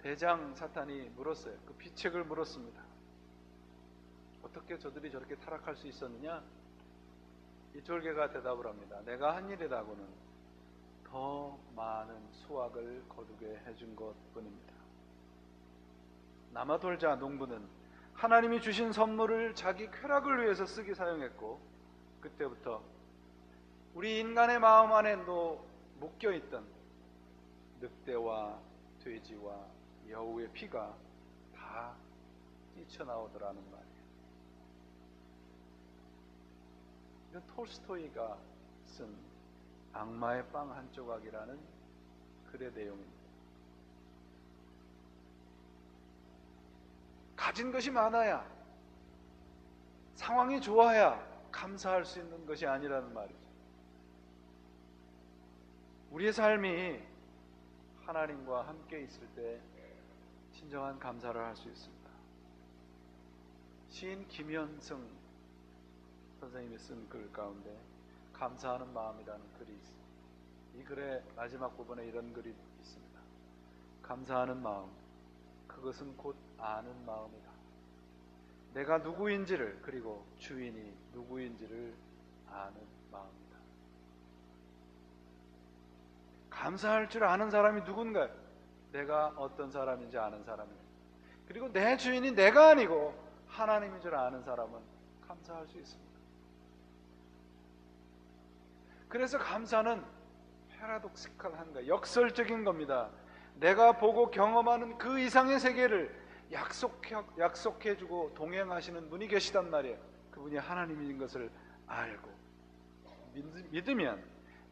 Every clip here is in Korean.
대장 사탄이 물었어요. 그 비책을 물었습니다. 어떻게 저들이 저렇게 타락할 수 있었느냐? 이 졸개가 대답을 합니다. 내가 한 일이라고는 더 많은 수확을 거두게 해준 것뿐입니다. 남아돌자 농부는 하나님이 주신 선물을 자기 쾌락을 위해서 쓰기 사용했고, 그때부터 우리 인간의 마음 안에 묶여있던 늑대와 돼지와 여우의 피가 다 뛰쳐나오더라는 말이에요. 이건 톨스토이가 쓴 악마의 빵 한 조각이라는 글의 내용입니다. 가진 것이 많아야, 상황이 좋아야 감사할 수 있는 것이 아니라는 말이죠. 우리의 삶이 하나님과 함께 있을 때 진정한 감사를 할 수 있습니다. 시인 김현승 선생님이 쓴 글 가운데 감사하는 마음이라는 글이 있습니다. 이 글의 마지막 부분에 이런 글이 있습니다. 감사하는 마음, 그것은 곧 아는 마음이다. 내가 누구인지를, 그리고 주인이 누구인지를 아는 마음이다. 감사할 줄 아는 사람이 누군가요? 내가 어떤 사람인지 아는 사람입니다. 그리고 내 주인이 내가 아니고 하나님인 줄 아는 사람은 감사할 수 있습니다. 그래서 감사는 패러독시칼한 거예요. 역설적인 겁니다. 내가 보고 경험하는 그 이상의 세계를 약속해주고 동행하시는 분이 계시단 말이에요. 그분이 하나님인 것을 알고 믿으면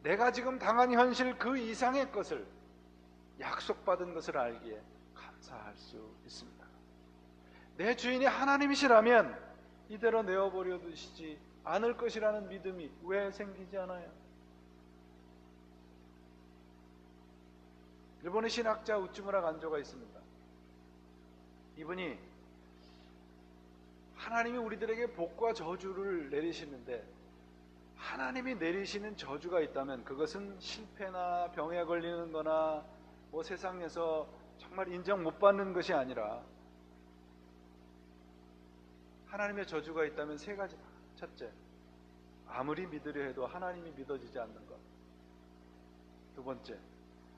내가 지금 당한 현실 그 이상의 것을, 약속받은 것을 알기에 감사할 수 있습니다. 내 주인이 하나님이시라면 이대로 내어버려 두시지 않을 것이라는 믿음이 왜 생기지 않아요? 일본의 신학자 우츠무라 간조가 있습니다. 이분이 하나님이 우리들에게 복과 저주를 내리시는데, 하나님이 내리시는 저주가 있다면 그것은 실패나 병에 걸리는 거나 세상에서 정말 인정 못 받는 것이 아니라, 하나님의 저주가 있다면 세 가지. 첫째, 아무리 믿으려 해도 하나님이 믿어지지 않는 것. 두 번째,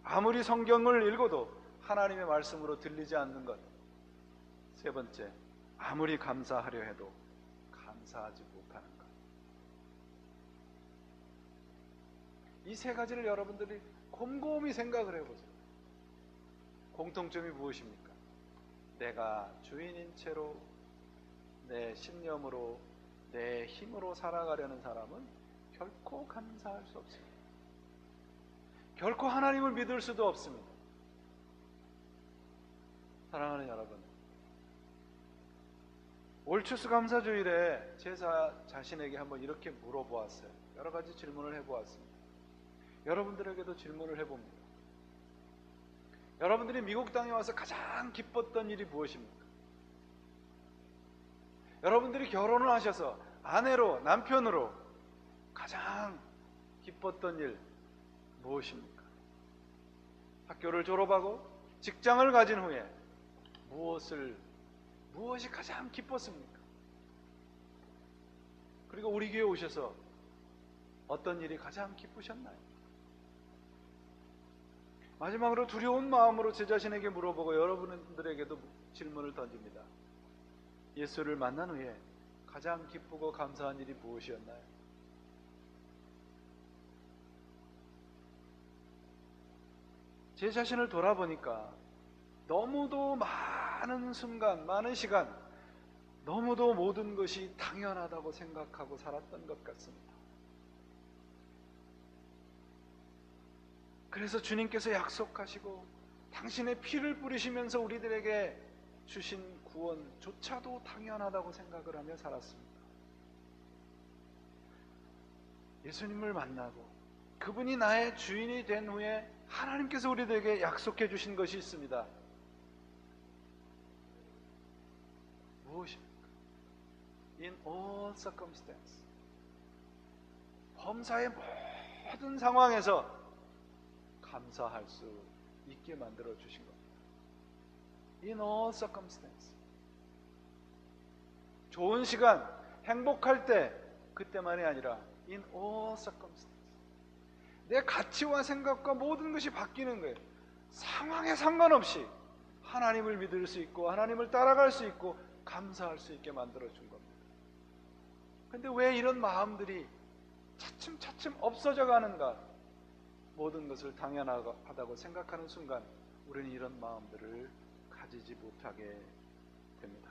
아무리 성경을 읽어도 하나님의 말씀으로 들리지 않는 것. 세 번째, 아무리 감사하려 해도 감사하지 못하는 것. 이 세 가지를 여러분들이 곰곰이 생각을 해보세요. 공통점이 무엇입니까? 내가 주인인 채로 내 신념으로, 내 힘으로 살아가려는 사람은 결코 감사할 수 없습니다. 결코 하나님을 믿을 수도 없습니다. 사랑하는 여러분, 올 추수감사주일에 제자 자신에게 한번 이렇게 물어보았어요. 여러 가지 질문을 해보았습니다. 여러분들에게도 질문을 해봅니다. 여러분들이 미국 땅에 와서 가장 기뻤던 일이 무엇입니까? 여러분들이 결혼을 하셔서 아내로, 남편으로 가장 기뻤던 일 무엇입니까? 학교를 졸업하고 직장을 가진 후에 무엇이 가장 기뻤습니까? 그리고 우리 교회에 오셔서 어떤 일이 가장 기쁘셨나요? 마지막으로 두려운 마음으로 제 자신에게 물어보고 여러분들에게도 질문을 던집니다. 예수를 만난 후에 가장 기쁘고 감사한 일이 무엇이었나요? 제 자신을 돌아보니까 너무도 많은 순간, 많은 시간, 너무도 모든 것이 당연하다고 생각하고 살았던 것 같습니다. 그래서 주님께서 약속하시고 당신의 피를 뿌리시면서 우리들에게 주신 구원조차도 당연하다고 생각을 하며 살았습니다. 예수님을 만나고 그분이 나의 주인이 된 후에 하나님께서 우리들에게 약속해 주신 것이 있습니다. 무엇입니까? In all circumstances, 범사의 모든 상황에서 감사할 수 있게 만들어 주신 겁니다. In all circumstances. 좋은 시간, 행복할 때, 그때만이 아니라 In all circumstances. 내 가치와 생각과 모든 것이 바뀌는 거예요. 상황에 상관없이 하나님을 믿을 수 있고 하나님을 따라갈 수 있고 감사할 수 있게 만들어준 겁니다. 그런데 왜 이런 마음들이 차츰차츰 없어져 가는가? 모든 것을 당연하다고 생각하는 순간 우리는 이런 마음들을 가지지 못하게 됩니다.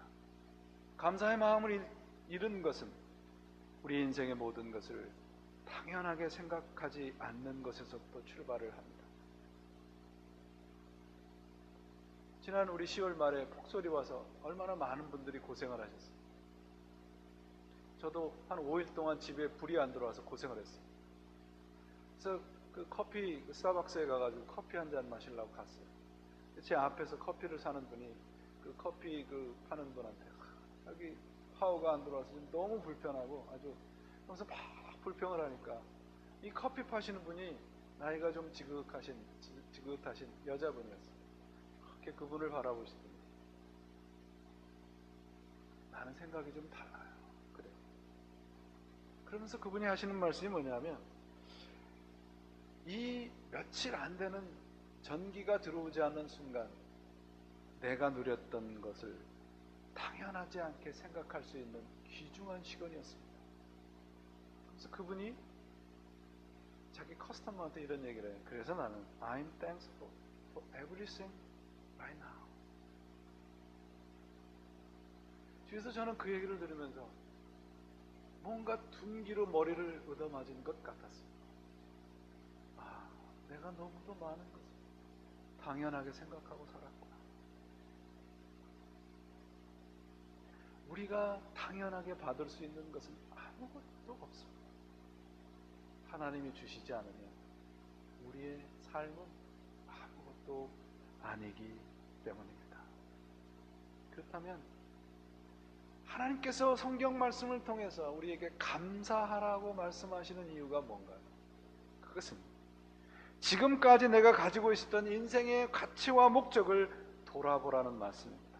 감사의 마음을 잃은 것은 우리 인생의 모든 것을 당연하게 생각하지 않는 것에서부터 출발을 합니다. 지난 우리 10월 말에 폭설이 와서 얼마나 많은 분들이 고생을 하셨어요. 저도 한 5일 동안 집에 불이 안 들어와서 고생을 했어요. 그래서 그 커피 스타벅스에 가가지고 커피 한 잔 마시려고 갔어요. 제 앞에서 커피를 사는 분이 그 커피 그 파는 분한테 여기 파워가 안 들어와서 지금 너무 불편하고 아주 그래서 막 불평을 하니까 이 커피 파시는 분이 나이가 좀 지긋하신 여자분이었어요. 그렇게 그분을 바라보시더니 나는 생각이 좀 달라요. 그래. 그러면서 그분이 하시는 말씀이 뭐냐면 이 며칠 안 되는 전기가 들어오지 않는 순간 내가 누렸던 것을 당연하지 않게 생각할 수 있는 귀중한 시간이었습니다. 그래서 그분이 자기 커스터머한테 이런 얘기를 해요. 그래서 나는 I'm thankful for everything right now. 뒤에서 저는 그 얘기를 들으면서 뭔가 둔기로 머리를 얻어맞은 것 같았어요. 아, 내가 너무도 많은 것을 당연하게 생각하고 살았구나. 우리가 당연하게 받을 수 있는 것은 아무것도 없습니다. 하나님이 주시지 않으면 우리의 삶은 아무것도 아니기 때문입니다. 그렇다면 하나님께서 성경 말씀을 통해서 우리에게 감사하라고 말씀하시는 이유가 뭔가요? 그것은 지금까지 내가 가지고 있었던 인생의 가치와 목적을 돌아보라는 말씀입니다.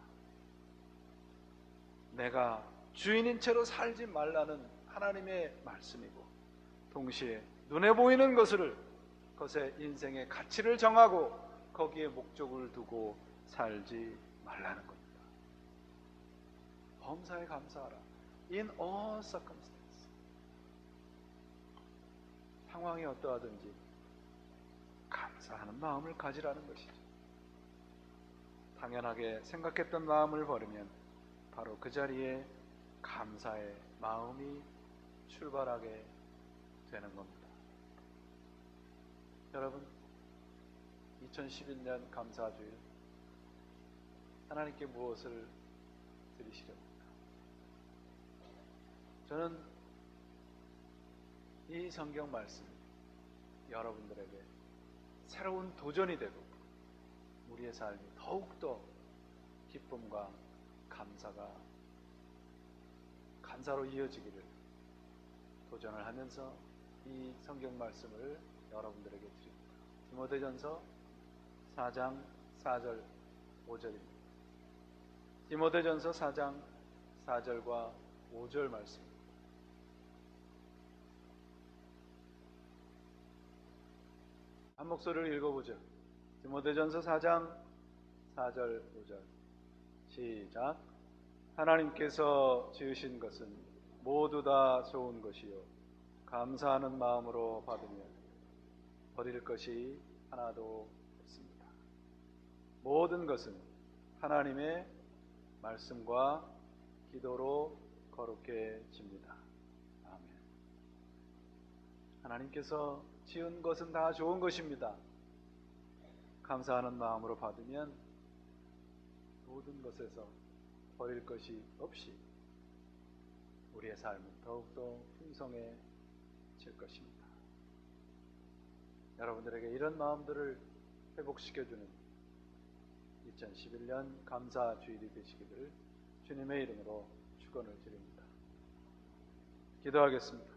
내가 주인인 채로 살지 말라는 하나님의 말씀이고 동시에 눈에 보이는 것에 인생의 가치를 정하고 거기에 목적을 두고 살지 말라는 겁니다. 범사에 감사하라. In all circumstances. 상황이 어떠하든지 감사하는 마음을 가지라는 것이죠. 당연하게 생각했던 마음을 버리면 바로 그 자리에 감사의 마음이 출발하게 되는 겁니다. 여러분, 2011년 감사주일 하나님께 무엇을 드리시렵니까? 저는 이 성경 말씀이 여러분들에게 새로운 도전이 되고 우리의 삶이 더욱더 기쁨과 감사로 이어지기를 도전을 하면서 이 성경 말씀을 여러분들에게 드립니다. 디모데전서 4장 4절 5절입니다. 디모데전서 4장 4절과 5절 말씀입니다. 한 목소리를 읽어보죠. 디모데전서 4장 4절 5절 시작. 하나님께서 지으신 것은 모두 다 좋은 것이요 감사하는 마음으로 받으면 버릴 것이 하나도 없습니다. 모든 것은 하나님의 말씀과 기도로 거룩해집니다. 아멘. 하나님께서 지은 것은 다 좋은 것입니다. 감사하는 마음으로 받으면 모든 것에서 버릴 것이 없이 우리의 삶은 더욱더 풍성해질 것입니다. 여러분들에게 이런 마음들을 회복시켜주는 2011년 감사주일이 되시기를 주님의 이름으로 축원을 드립니다. 기도하겠습니다.